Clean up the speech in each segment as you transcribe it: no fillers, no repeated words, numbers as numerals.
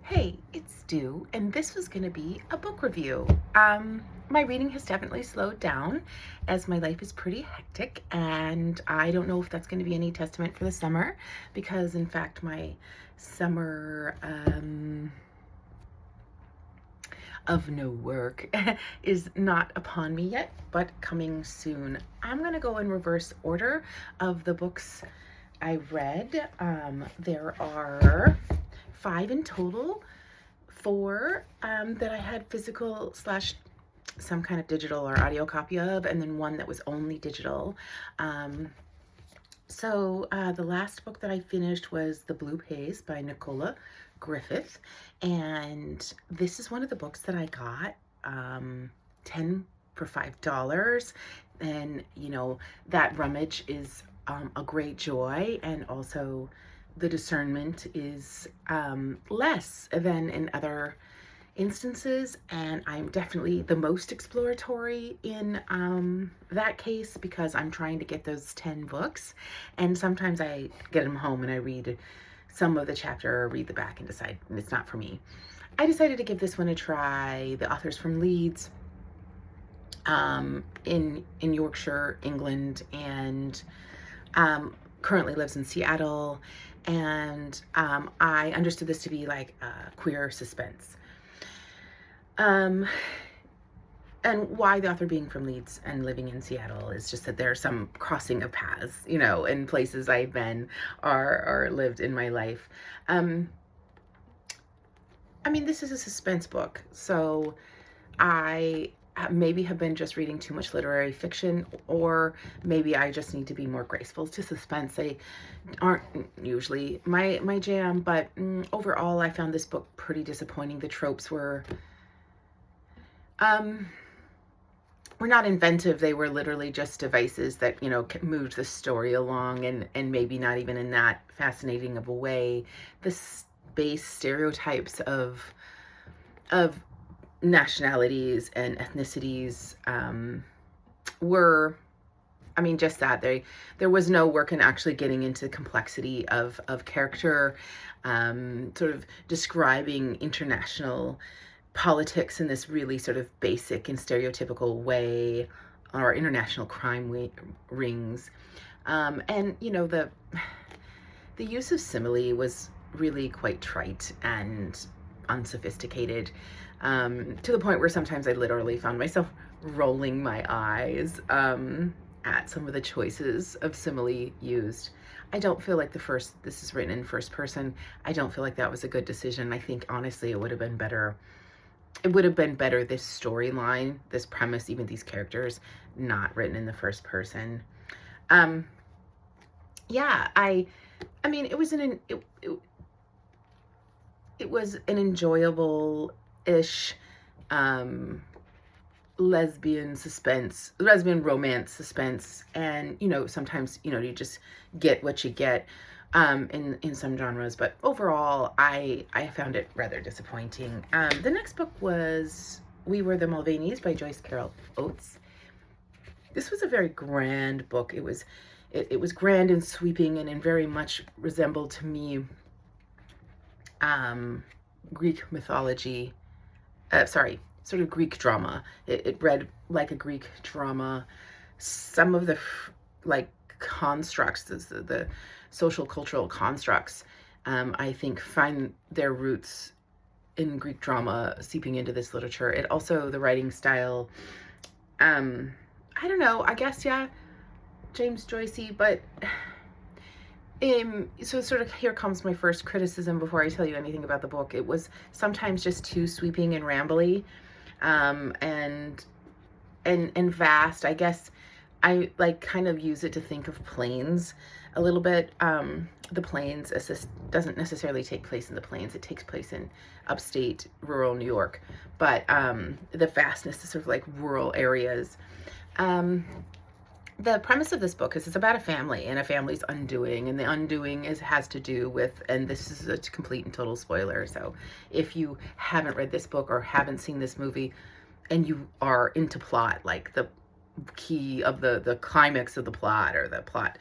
Hey, it's Stu, and this was going to be a book review. My reading has definitely slowed down as my life is pretty hectic, and I don't know if that's going to be any testament for the summer because, in fact, my summer of no work is not upon me yet, but coming soon. I'm going to go in reverse order of the books I read. There are five in total. Four that I had physical slash some kind of digital or audio copy of, and then one that was only digital. The last book that I finished was The Blue Haze by Nicola Griffith, and this is one of the books that I got 10 for $5, and that rummage is a great joy, and also the discernment is less than in other instances, and I'm definitely the most exploratory in that case because I'm trying to get those 10 books, and sometimes I get them home and I read some of the chapter or read the back and decide it's not for me. I decided to give this one a try. The author's from Leeds, in Yorkshire, England, and currently lives in Seattle, and I understood this to be like queer suspense. And why the author being from Leeds and living in Seattle is just that there's some crossing of paths, in places I've been or lived in my life. This is a suspense book, so I maybe have been just reading too much literary fiction, or maybe I just need to be more graceful to suspense. They aren't usually my jam, but overall I found this book pretty disappointing. The tropes were not inventive. They were literally just devices that moved the story along, and maybe not even in that fascinating of a way. The base stereotypes of nationalities and ethnicities were, just that. There was no work in actually getting into the complexity of character, sort of describing international politics in this really sort of basic and stereotypical way, or international crime rings. And the use of simile was really quite trite and unsophisticated, to the point where sometimes I literally found myself rolling my eyes at some of the choices of simile used. I don't feel like this is written in first person. I don't feel like that was a good decision. I think honestly it would have been better. It would have been better, this storyline, this premise, even these characters, not written in the first person. Yeah, it was it was an enjoyable-ish lesbian romance suspense, and sometimes you just get what you get in some genres, but overall I found it rather disappointing. The next book was We Were the Mulvaneys by Joyce Carol Oates. This was a very grand book. It was grand and sweeping, and very much resembled to me Greek mythology, sort of Greek drama. It read like a Greek drama. Some of the constructs, the social cultural constructs, I think find their roots in Greek drama seeping into this literature. It also, the writing style, I don't know, I guess, yeah, James Joycey, but so sort of here comes my first criticism before I tell you anything about the book. It was sometimes just too sweeping and rambly, and vast. I guess I kind of use it to think of Plains a little bit. The Plains doesn't necessarily take place in the Plains. It takes place in upstate rural New York, but the vastness is sort of like rural areas. The premise of this book is it's about a family and a family's undoing, and the undoing has to do with, and this is a complete and total spoiler, so if you haven't read this book or haven't seen this movie and you are into plot, like the key of the climax of the plot, or the plot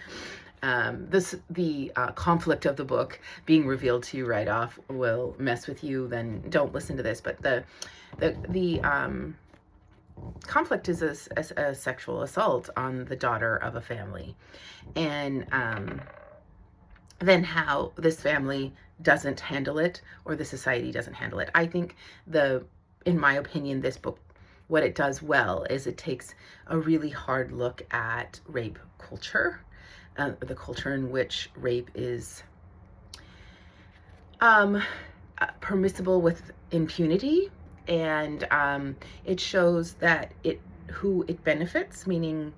The conflict of the book being revealed to you right off will mess with you, then don't listen to this. But the conflict is a sexual assault on the daughter of a family, and then how this family doesn't handle it, or the society doesn't handle it. I think in my opinion, this book, what it does well is it takes a really hard look at rape culture, the culture in which rape is permissible with impunity, and it shows that who it benefits, meaning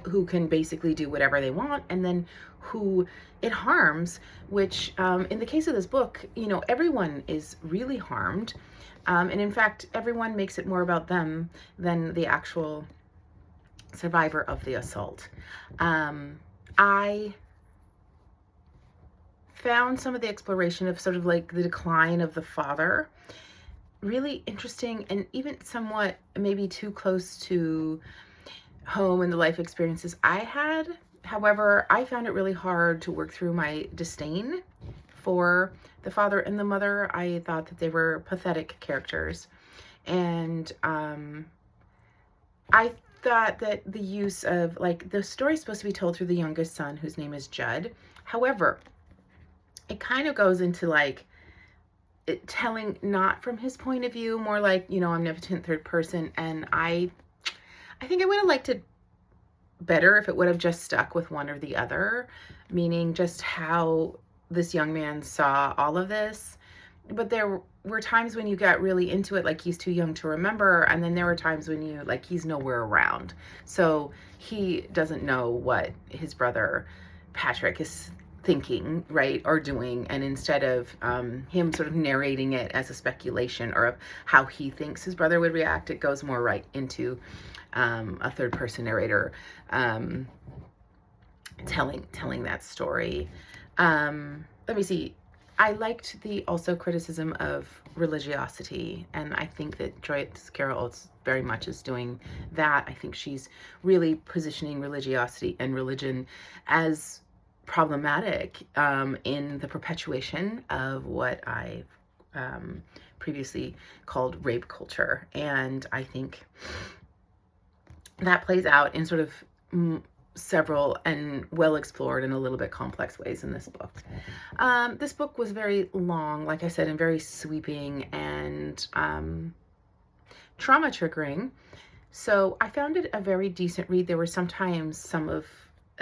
who can basically do whatever they want, and then who it harms, which in the case of this book, everyone is really harmed. And in fact, everyone makes it more about them than the actual survivor of the assault. I found some of the exploration of sort of like the decline of the father really interesting, and even somewhat maybe too close to home and the life experiences I had. However, I found it really hard to work through my disdain for the father and the mother. I thought that they were pathetic characters. And I thought that the use of, like, the story's supposed to be told through the youngest son, whose name is Judd. However, it kind of goes into like telling not from his point of view, more like, omnipotent third person. And I think I would have liked it better if it would have just stuck with one or the other, meaning just how this young man saw all of this. But there were times when you got really into it, like he's too young to remember, and then there were times when you, like, he's nowhere around. So he doesn't know what his brother Patrick is thinking, right, or doing, and instead of him sort of narrating it as a speculation or of how he thinks his brother would react, it goes more right into a third person narrator telling that story. Let me see. I liked the also criticism of religiosity, and I think that Joyce Carol Oates very much is doing that. I think she's really positioning religiosity and religion as problematic in the perpetuation of what I've previously called rape culture. And I think that plays out in sort of several and well explored and a little bit complex ways in this book. This book was very long, like I said, and very sweeping and trauma triggering. So I found it a very decent read. There were sometimes some of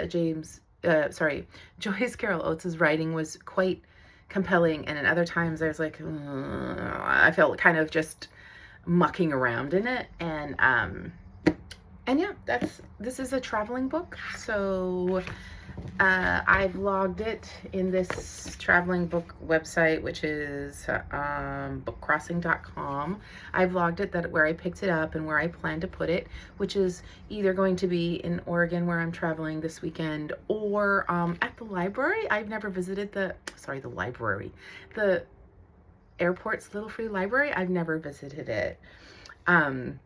Joyce Carol Oates' writing was quite compelling, and at other times I was like, I felt kind of just mucking around in it. And yeah, this is a traveling book. So I've logged it in this traveling book website, which is bookcrossing.com. I've logged it where I picked it up and where I plan to put it, which is either going to be in Oregon, where I'm traveling this weekend, or at the library. I've never visited the airport's little free library. I've never visited it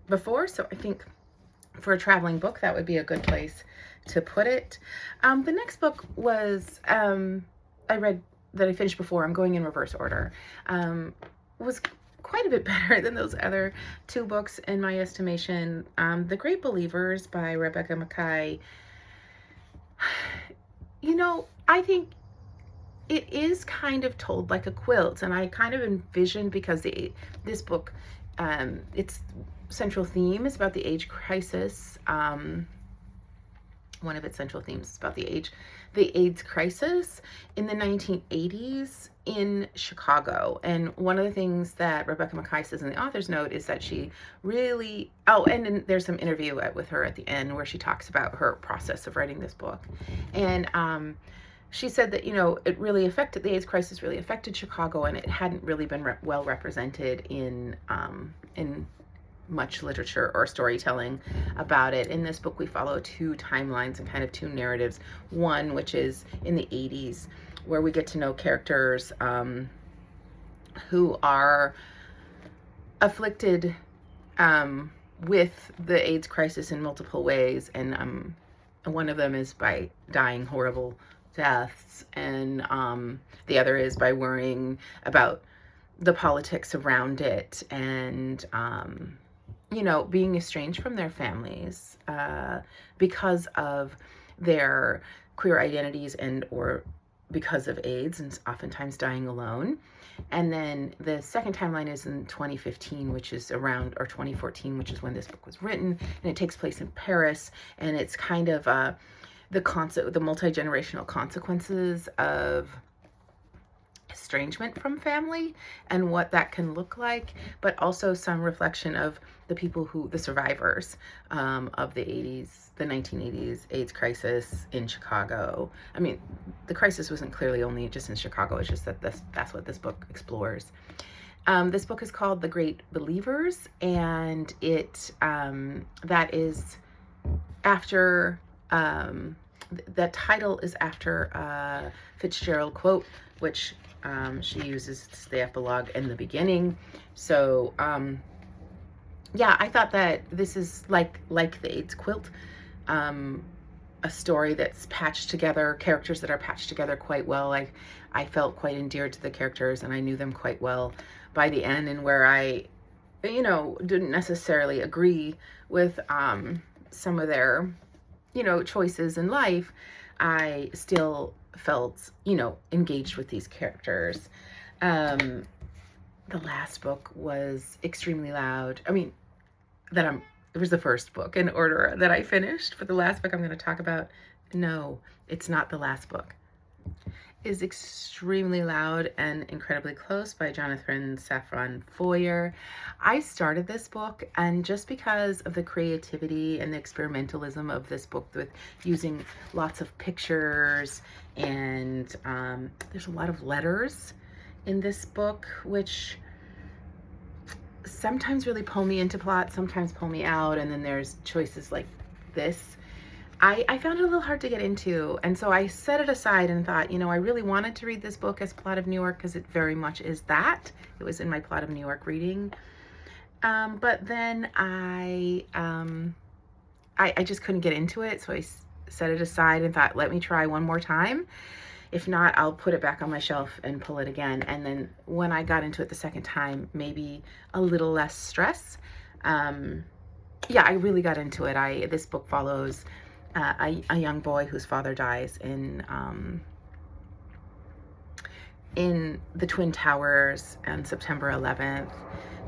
before, so I think for a traveling book, that would be a good place to put it. The next book was, I read that I finished before, I'm going in reverse order, was quite a bit better than those other two books in my estimation. The Great Believers by Rebecca Makkai. I think it is kind of told like a quilt, and I kind of envisioned, because this book, its central theme is about the AIDS crisis. One of its central themes is about the AIDS crisis in the 1980s in Chicago. And one of the things that Rebecca Makkai says in the author's note is that she really, and then there's some interview with her at the end where she talks about her process of writing this book. And she said that, the AIDS crisis really affected Chicago, and it hadn't really been well represented in much literature or storytelling about it. In this book, we follow two timelines and kind of two narratives. One, which is in the 80s, where we get to know characters who are afflicted with the AIDS crisis in multiple ways, and one of them is by dying horrible deaths, and the other is by worrying about the politics around it, and being estranged from their families because of their queer identities and or because of AIDS, and oftentimes dying alone. And then the second timeline is in 2015, which is around, or 2014, which is when this book was written, and it takes place in Paris, and it's kind of the multi-generational consequences of estrangement from family and what that can look like, but also some reflection of the survivors of the 1980s AIDS crisis in Chicago. I mean, the crisis wasn't clearly only just in Chicago, it's just that that's what this book explores. This book is called The Great Believers, and that is after, that title is after a Fitzgerald quote, which she uses the epilogue in the beginning. So yeah, I thought that this is like the AIDS quilt, a story that's patched together, characters that are patched together quite well. I felt quite endeared to the characters, and I knew them quite well by the end, and where I didn't necessarily agree with some of their choices in life, I still felt engaged with these characters. The last book was extremely loud. I mean, it was the first book in order that I finished, but the last book I'm going to talk about, no, it's not the last book. Is Extremely Loud and Incredibly Close by Jonathan Safran Foer. I started this book, and just because of the creativity and the experimentalism of this book, with using lots of pictures, and there's a lot of letters in this book, which sometimes really pull me into plot, sometimes pull me out, and then there's choices like this. I found it a little hard to get into, and so I set it aside and thought, I really wanted to read this book as Plot of New York, because it very much is that. It was in my Plot of New York reading. But then I just couldn't get into it, so I set it aside and thought, let me try one more time. If not, I'll put it back on my shelf and pull it again. And then when I got into it the second time, maybe a little less stress. Yeah, I really got into it. This book follows a young boy whose father dies in the Twin Towers on September 11th,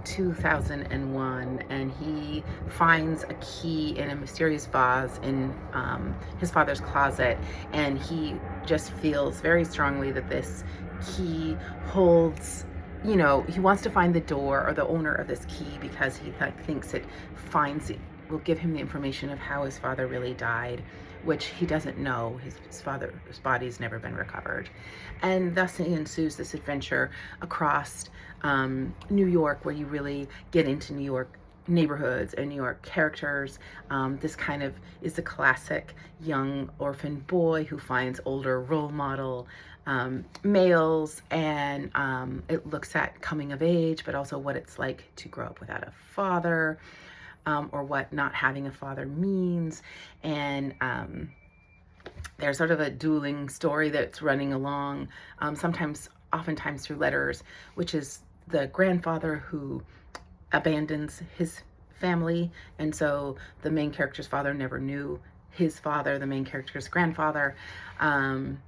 2001, and he finds a key in a mysterious vase in his father's closet, and he just feels very strongly that this key holds, he wants to find the door or the owner of this key, because he thinks it will give him the information of how his father really died, which he doesn't know. His father's body's never been recovered. And thus ensues this adventure across New York, where you really get into New York neighborhoods and New York characters. This kind of is the classic young orphan boy who finds older role model males, and it looks at coming of age, but also what it's like to grow up without a father, or what not having a father means. And there's sort of a dueling story that's running along, oftentimes through letters, which is the grandfather who abandons his family, and so the main character's father never knew his father, the main character's grandfather. And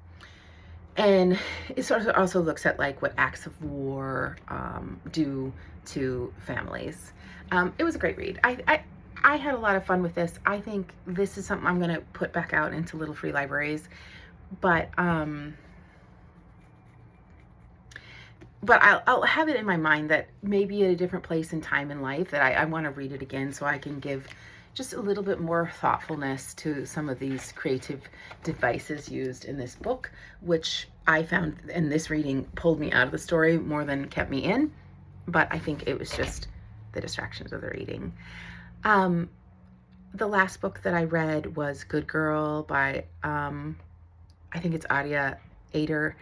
it sort of also looks at what acts of war do to families. It was a great read. I had a lot of fun with this. I think this is something I'm going to put back out into little free libraries, but I'll have it in my mind that maybe at a different place in time in life that I want to read it again, so I can give just a little bit more thoughtfulness to some of these creative devices used in this book, which I found in this reading pulled me out of the story more than kept me in. But I think it was just the distractions of the reading. The last book that I read was Good Girl by, I think it's Adia Ader.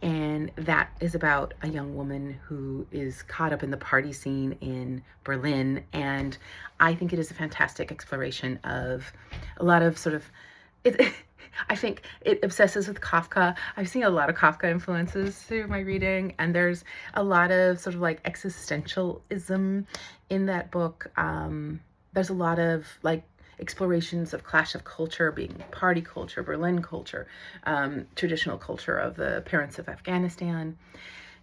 And that is about a young woman who is caught up in the party scene in Berlin. And I think it is a fantastic exploration of a lot of sort of it I think it obsesses with Kafka. I've seen a lot of Kafka influences through my reading, and there's a lot of sort of like existentialism in that book. There's a lot of like explorations of clash of culture, being party culture, Berlin culture, traditional culture of the parents of Afghanistan.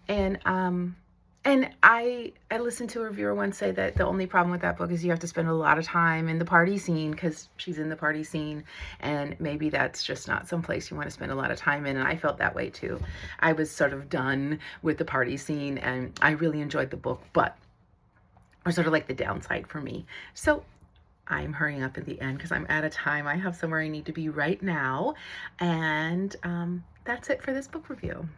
And I listened to a reviewer once say that the only problem with that book is you have to spend a lot of time in the party scene, because she's in the party scene, and maybe that's just not some place you want to spend a lot of time in. And I felt that way too. I was sort of done with the party scene, and I really enjoyed the book, but it was sort of like the downside for me. So I'm hurrying up at the end because I'm out of time. I have somewhere I need to be right now. And that's it for this book review.